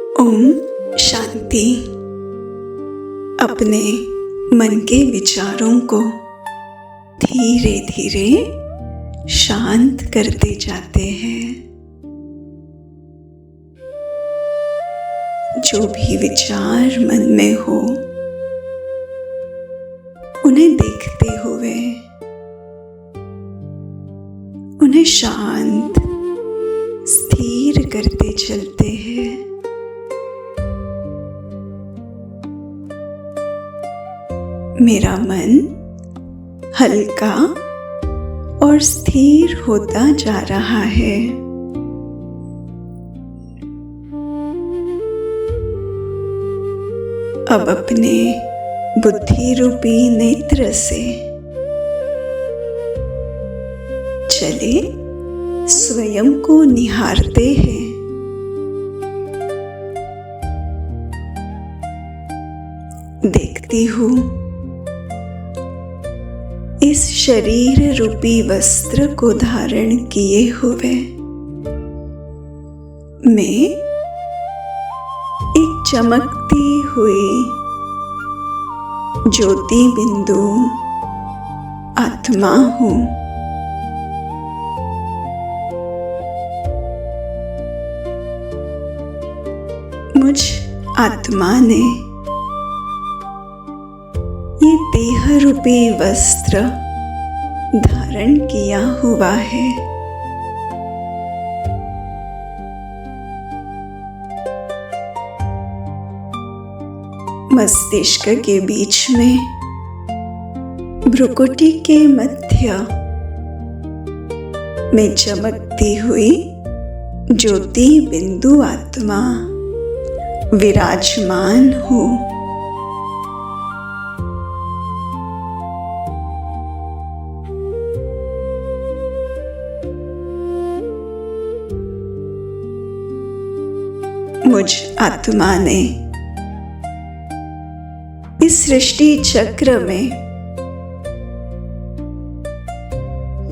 ओम शांति। अपने मन के विचारों को धीरे धीरे शांत करते जाते हैं। जो भी विचार मन में हो उन्हें देखते हुए उन्हें शांत स्थिर करते चलते हैं। मेरा मन हल्का और स्थिर होता जा रहा है। अब अपने बुद्धि रूपी नेत्र से चले स्वयं को निहारते हैं। देखती हूँ इस शरीर रूपी वस्त्र को धारण किए हुए मैं एक चमकती हुई ज्योति बिंदु आत्मा हूँ। मुझ आत्मा ने ये देह रूपी वस्त्र धारण किया हुआ है। मस्तिष्क के बीच में भ्रुकुटी के मध्य में चमकती हुई ज्योति बिंदु आत्मा विराजमान हूँ। मुझ आत्मा ने इस सृष्टि चक्र में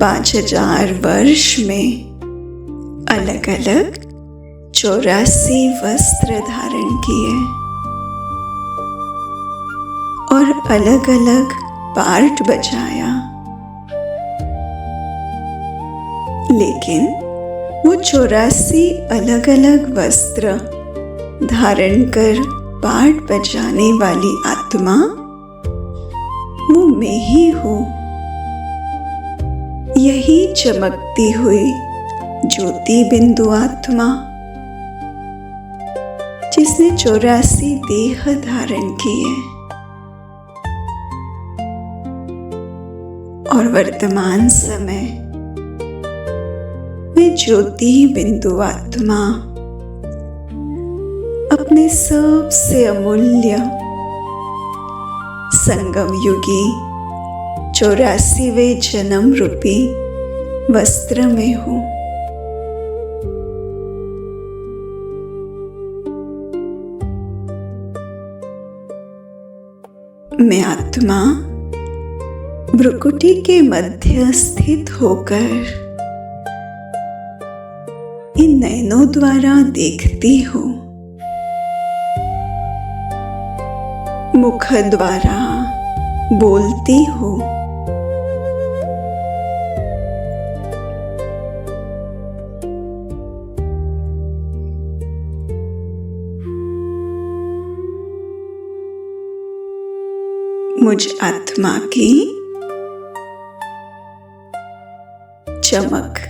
5000 वर्ष में अलग अलग 84 वस्त्र धारण किए और अलग अलग पार्ट बजाया, लेकिन वो 84 अलग अलग वस्त्र धारण कर पार्ट बजाने वाली आत्मा वो मैं ही हूँ। यही चमकती हुई ज्योति बिंदु आत्मा जिसने 84 देह धारण किए और वर्तमान समय में ज्योति बिंदु आत्मा अपने सबसे अमूल्य संगम युगी 84वें जन्म रूपी वस्त्र में हूँ। मैं आत्मा भ्रुकुटी के मध्य स्थित होकर इन नयनों द्वारा देखती हूँ। मुख द्वारा बोलती हूँ। मुझ आत्मा की चमक,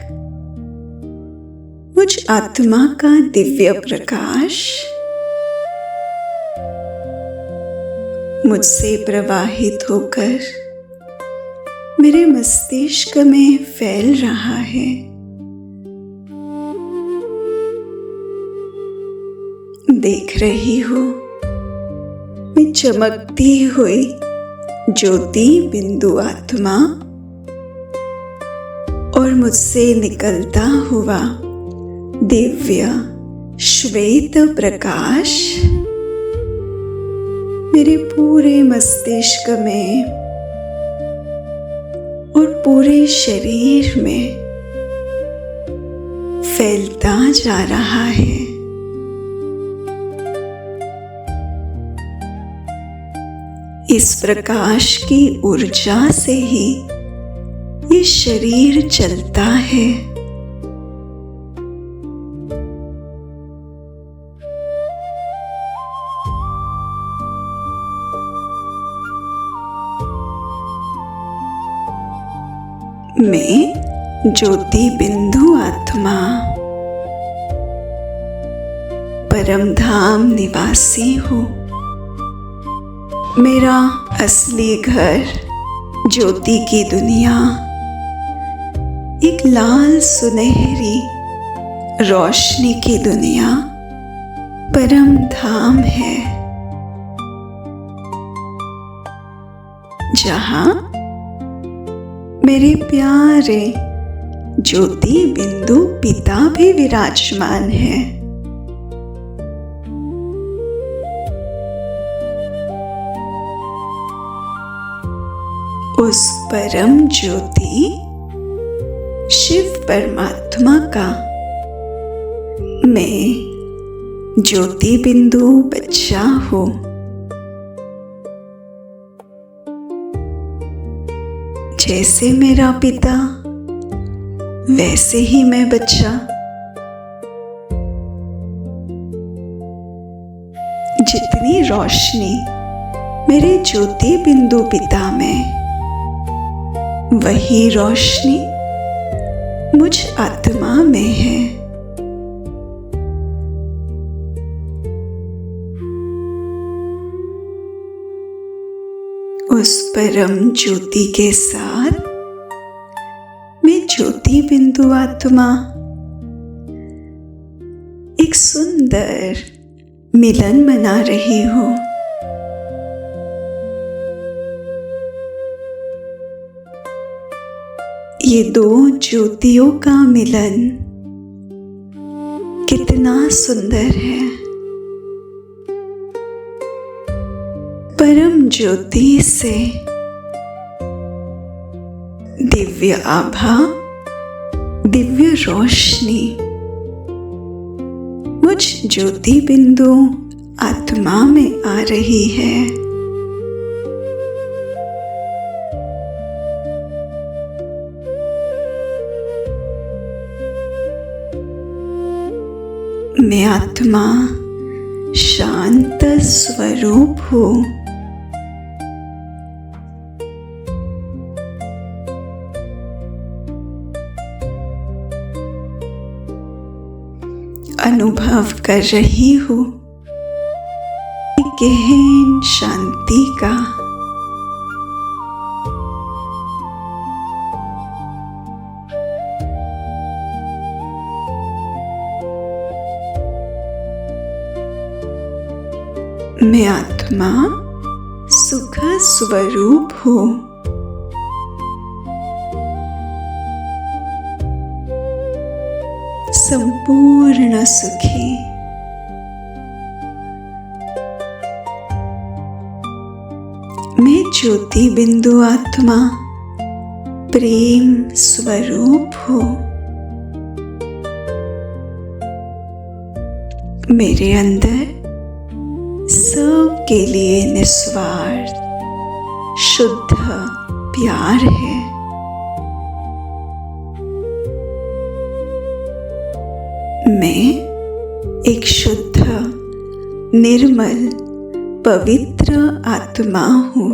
मुझ आत्मा का दिव्य प्रकाश मुझसे प्रवाहित होकर मेरे मस्तिष्क में फैल रहा है। देख रही हूँ मैं चमकती हुई ज्योति बिंदु आत्मा और मुझसे निकलता हुआ दिव्य श्वेत प्रकाश मेरे पूरे मस्तिष्क में और पूरे शरीर में फैलता जा रहा है। इस प्रकाश की ऊर्जा से ही ये शरीर चलता है। मैं ज्योति बिंदु आत्मा परम धाम निवासी हूँ। मेरा असली घर ज्योति की दुनिया एक लाल सुनहरी रोशनी की दुनिया परम धाम है, जहाँ मेरे प्यारे ज्योति बिंदु पिता भी विराजमान है। उस परम ज्योति शिव परमात्मा का मैं ज्योति बिंदु बच्चा हूँ। जैसे मेरा पिता वैसे ही मैं बच्चा। जितनी रोशनी मेरे ज्योति बिंदु पिता में, वही रोशनी मुझ आत्मा में है। उस परम ज्योति के साथ मैं ज्योति बिंदु आत्मा एक सुंदर मिलन मना रही हूँ। ये दो ज्योतियों का मिलन कितना सुंदर है। परम ज्योति से दिव्य आभा, दिव्य रोशनी मुझ ज्योति बिंदु आत्मा में आ रही है। मैं आत्मा शांत स्वरूप हूँ। अनुभव कर रही हूँ गहन शांति का। मैं आत्मा सुख स्वरूप हूँ। संपूर्ण सुखी। मैं ज्योति बिंदु आत्मा प्रेम स्वरूप हूँ। मेरे अंदर सबके लिए निस्वार्थ शुद्ध प्यार है। मैं एक शुद्ध निर्मल पवित्र आत्मा हूँ।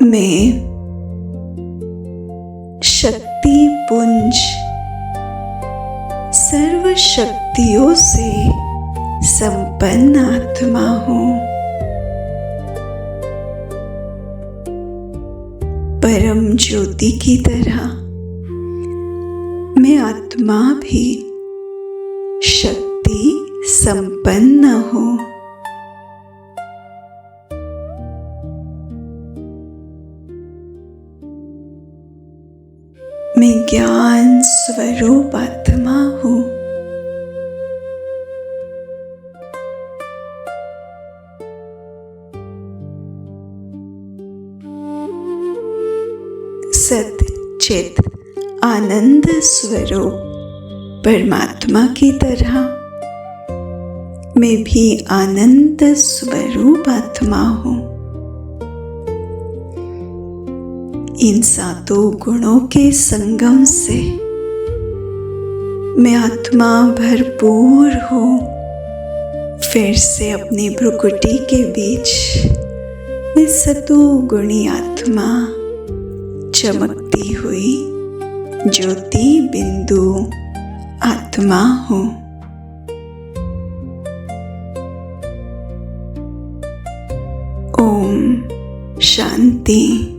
मैं शक्ति पुंज सर्व शक्तियों से संपन्न आत्मा हूँ। परम ज्योति की तरह मैं आत्मा भी शक्ति संपन्न हूँ। मैं ज्ञान स्वरूप आत्मा हूँ। सत चित आनंद स्वरूप परमात्मा की तरह मैं भी आनंद स्वरूप आत्मा हूँ। इन सातों गुणों के संगम से मैं आत्मा भरपूर हूँ। फिर से अपनी भ्रुकुटी के बीच मैं सतोगुणी आत्मा चमकती हुई ज्योति बिंदु आत्मा हूँ। ओम शांति।